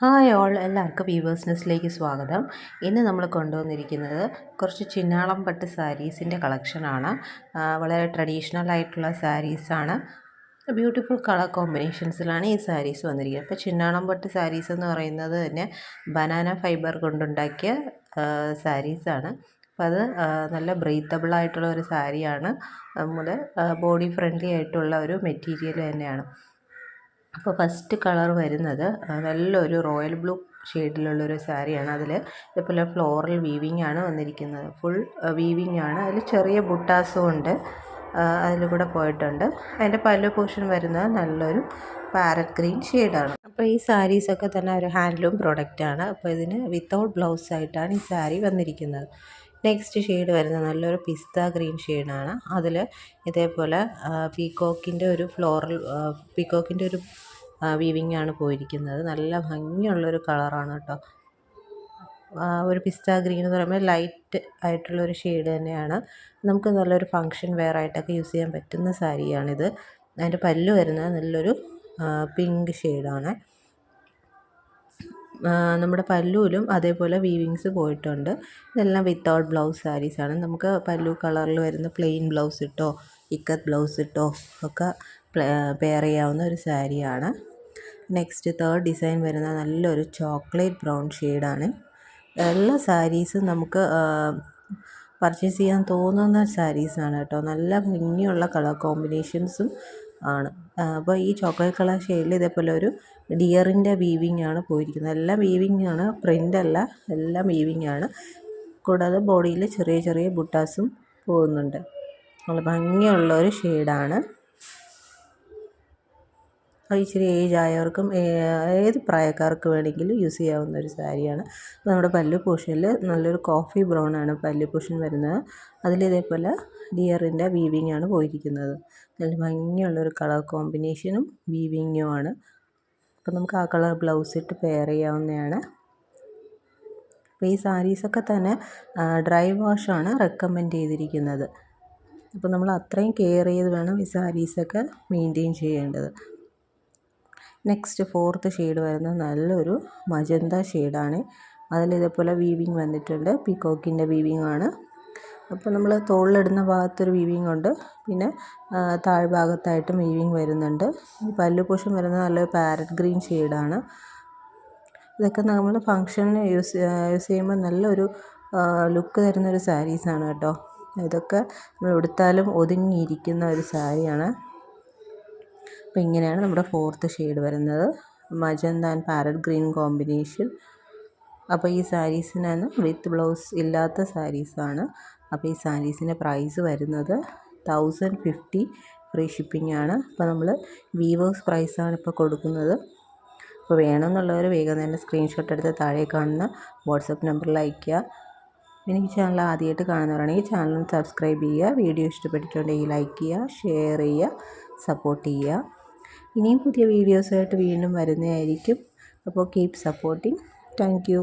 Hi all, എല്ലാവർക്കും weavers നെസ്റ്റിലേക്ക് സ്വാഗതം. ഇന്ന് നമ്മൾ കൊണ്ടുവന്നിരിക്കുന്നത് കുറച്ച് ചിന്നാളം പട്ട് സാരീസിൻ്റെ കളക്ഷനാണ്. വളരെ ട്രഡീഷണൽ ആയിട്ടുള്ള സാരീസാണ്. ബ്യൂട്ടിഫുൾ കളർ കോമ്പിനേഷൻസിലാണ് ഈ സാരീസ് വന്നിരിക്കുന്നത്. അപ്പോൾ ചിന്നാളം പട്ട് സാരീസ് എന്ന് പറയുന്നത് തന്നെ ബനാന ഫൈബർ കൊണ്ടുണ്ടാക്കിയ സാരീസാണ്. അപ്പോൾ അത് നല്ല ബ്രീത്തബിൾ ആയിട്ടുള്ള ഒരു സാരിയാണ്. നമ്മുടെ ബോഡി ഫ്രണ്ട്ലി ആയിട്ടുള്ള ഒരു മെറ്റീരിയൽ തന്നെയാണ്. അപ്പോൾ ഫസ്റ്റ് കളർ വരുന്നത് നല്ലൊരു റോയൽ ബ്ലൂ ഷെയ്ഡിലുള്ളൊരു സാരിയാണ്. അതിൽ ഇതുപോലെ ഫ്ലോറൽ വീവിങ് ആണ് വന്നിരിക്കുന്നത്. ഫുൾ വീവിങ് ആണ്. അതിൽ ചെറിയ ബുട്ടാസും ഉണ്ട്, അതിൽ കൂടെ പോയിട്ടുണ്ട്. അതിൻ്റെ പല്ലു പോർഷൻ വരുന്നത് നല്ലൊരു പാരറ്റ് ഗ്രീൻ ഷെയ്ഡാണ്. അപ്പോൾ ഈ സാരീസൊക്കെ തന്നെ ഒരു ഹാൻഡ്ലൂം പ്രോഡക്റ്റാണ്. അപ്പോൾ ഇതിന് വിത്തൗട്ട് ബ്ലൗസ് ആയിട്ടാണ് ഈ സാരി വന്നിരിക്കുന്നത്. നെക്സ്റ്റ് ഷെയ്ഡ് വരുന്നത് നല്ലൊരു പിസ്ത ഗ്രീൻ ഷെയ്ഡാണ്. അതിൽ ഇതേപോലെ പീക്കോക്കിൻ്റെ ഒരു വീവിങ് ആണ് പോയിരിക്കുന്നത്. നല്ല ഭംഗിയുള്ളൊരു കളറാണ് കേട്ടോ. ഒരു പിസ്ത ഗ്രീൻ എന്ന് പറയുമ്പോൾ ലൈറ്റ് ആയിട്ടുള്ളൊരു ഷെയ്ഡ് തന്നെയാണ്. നമുക്ക് നല്ലൊരു ഫങ്ഷൻ വെയർ ആയിട്ടൊക്കെ യൂസ് ചെയ്യാൻ പറ്റുന്ന സാരിയാണിത്. അതിൻ്റെ പല്ലു വരുന്നത് നല്ലൊരു പിങ്ക് ഷെയ്ഡാണ്. നമ്മുടെ പല്ലുവിലും അതേപോലെ വീവിങ്സ് പോയിട്ടുണ്ട്. ഇതെല്ലാം വിത്തൗട്ട് ബ്ലൗസ് സാരീസാണ്. നമുക്ക് പല്ലു കളറിൽ വരുന്ന പ്ലെയിൻ ബ്ലൗസ് ഇട്ടോ ഇക്കത്ത് ബ്ലൗസ് ഇട്ടോ ഒക്കെ പെയർ ചെയ്യാവുന്ന ഒരു സാരിയാണ്. നെക്സ്റ്റ് തേർഡ് ഡിസൈൻ വരുന്ന നല്ലൊരു ചോക്ലേറ്റ് ബ്രൗൺ ഷെയ്ഡാണ്. എല്ലാ സാരീസും നമുക്ക് പർച്ചേസ് ചെയ്യാൻ തോന്നുന്ന സാരീസാണ് കേട്ടോ. നല്ല ഭംഗിയുള്ള കളർ കോമ്പിനേഷൻസും ആണ്. അപ്പോൾ ഈ ചോക്ലേറ്റ് കളർ ഷെയ്ഡിൽ ഇതേപോലെ ഒരു ഡിയറിൻ്റെ വീവിങ് ആണ് പോയിരിക്കുന്നത്. എല്ലാം വീവിങ് ആണ്, പ്രിൻ്റ് അല്ല, എല്ലാം വീവിങ് ആണ്. കൂടാതെ ബോഡിയിൽ ചെറിയ ചെറിയ ബുട്ടാസും പോകുന്നുണ്ട്. നല്ല ഭംഗിയുള്ള ഒരു ഷെയ്ഡാണ്. ഇച്ചിരി ഏജ് ആയവർക്കും ഏത് പ്രായക്കാർക്ക് വേണമെങ്കിലും യൂസ് ചെയ്യാവുന്ന ഒരു സാരിയാണ്. നമ്മുടെ പല്ലു പോർഷനിൽ നല്ലൊരു കോഫി ബ്രൗൺ ആണ് പല്ലു പോർഷൻ വരുന്നത്. അതിലിതേപോലെ ഡിയറിൻ്റെ വീവിങ് ആണ് പോയിരിക്കുന്നത്. നല്ല ഭംഗിയുള്ളൊരു കളർ കോമ്പിനേഷനും വീവിങ്ങും ആണ്. അപ്പോൾ നമുക്ക് ആ കളർ ബ്ലൗസ് ഇട്ട് പെയർ ചെയ്യാവുന്നതാണ്. അപ്പോൾ ഈ സാരീസൊക്കെ തന്നെ ഡ്രൈ വാഷാണ് റെക്കമെൻഡ് ചെയ്തിരിക്കുന്നത്. അപ്പോൾ നമ്മൾ അത്രയും കെയർ ചെയ്ത് വേണം ഈ സാരീസൊക്കെ മെയിൻറ്റെയിൻ ചെയ്യേണ്ടത്. നെക്സ്റ്റ് ഫോർത്ത് ഷെയ്ഡ് വരുന്നത് നല്ലൊരു മജന്ത ഷെയ്ഡാണ്. അതിലിതേപോലെ വീവിങ് വന്നിട്ടുണ്ട്. പീക്കോക്കിൻ്റെ വീവിങ് ആണ്. അപ്പോൾ നമ്മൾ തോളിലിടുന്ന ഭാഗത്തൊരു വീവിങ് ഉണ്ട്, പിന്നെ താഴ്ഭാഗത്തായിട്ടും വീവിങ് വരുന്നുണ്ട്. ഈ പല്ലു പോർഷൻ വരുന്നത് നല്ലൊരു പാരറ്റ് ഗ്രീൻ ഷെയ്ഡാണ്. ഇതൊക്കെ നമ്മൾ ഫങ്ഷന് യൂസ് ചെയ്യുമ്പോൾ നല്ലൊരു ലുക്ക് തരുന്നൊരു സാരീസാണ് കേട്ടോ. ഇതൊക്കെ നമ്മൾ ഉടുത്താലും ഒതുങ്ങിയിരിക്കുന്ന ഒരു സാരിയാണ്. അപ്പോൾ ഇങ്ങനെയാണ് നമ്മുടെ ഫോർത്ത് ഷെയ്ഡ് വരുന്നത്, magenta and parrot green combination. അപ്പോൾ ഈ സാരീസിനാണ് വിത്ത് ബ്ലൗസ് ഇല്ലാത്ത സാരീസാണ്. അപ്പോൾ ഈ സാരീസിൻ്റെ പ്രൈസ് വരുന്നത് 1050 ഫ്രീ ഷിപ്പിംഗ് ആണ്. അപ്പോൾ നമ്മൾ വീവേഴ്സ് പ്രൈസാണ് ഇപ്പോൾ കൊടുക്കുന്നത്. അപ്പോൾ വേണമെന്നുള്ളവർ വേഗം തന്നെ സ്ക്രീൻഷോട്ട് എടുത്ത് താഴെ കാണുന്ന വാട്സപ്പ് നമ്പറിൽ അയയ്ക്കുക. എനിക്ക് ചാനൽ ആദ്യമായിട്ട് കാണുന്നവരാണെങ്കിൽ ചാനൽ സബ്സ്ക്രൈബ് ചെയ്യുക. വീഡിയോ ഇഷ്ടപ്പെട്ടിട്ടുണ്ടെങ്കിൽ ലൈക്ക് ചെയ്യുക, ഷെയർ ചെയ്യുക, സപ്പോർട്ട് ചെയ്യുക. ഇനിയും പുതിയ വീഡിയോസായിട്ട് വീണ്ടും വരുന്നതായിരിക്കും. അപ്പോൾ കീപ് സപ്പോർട്ടിങ്. Thank you.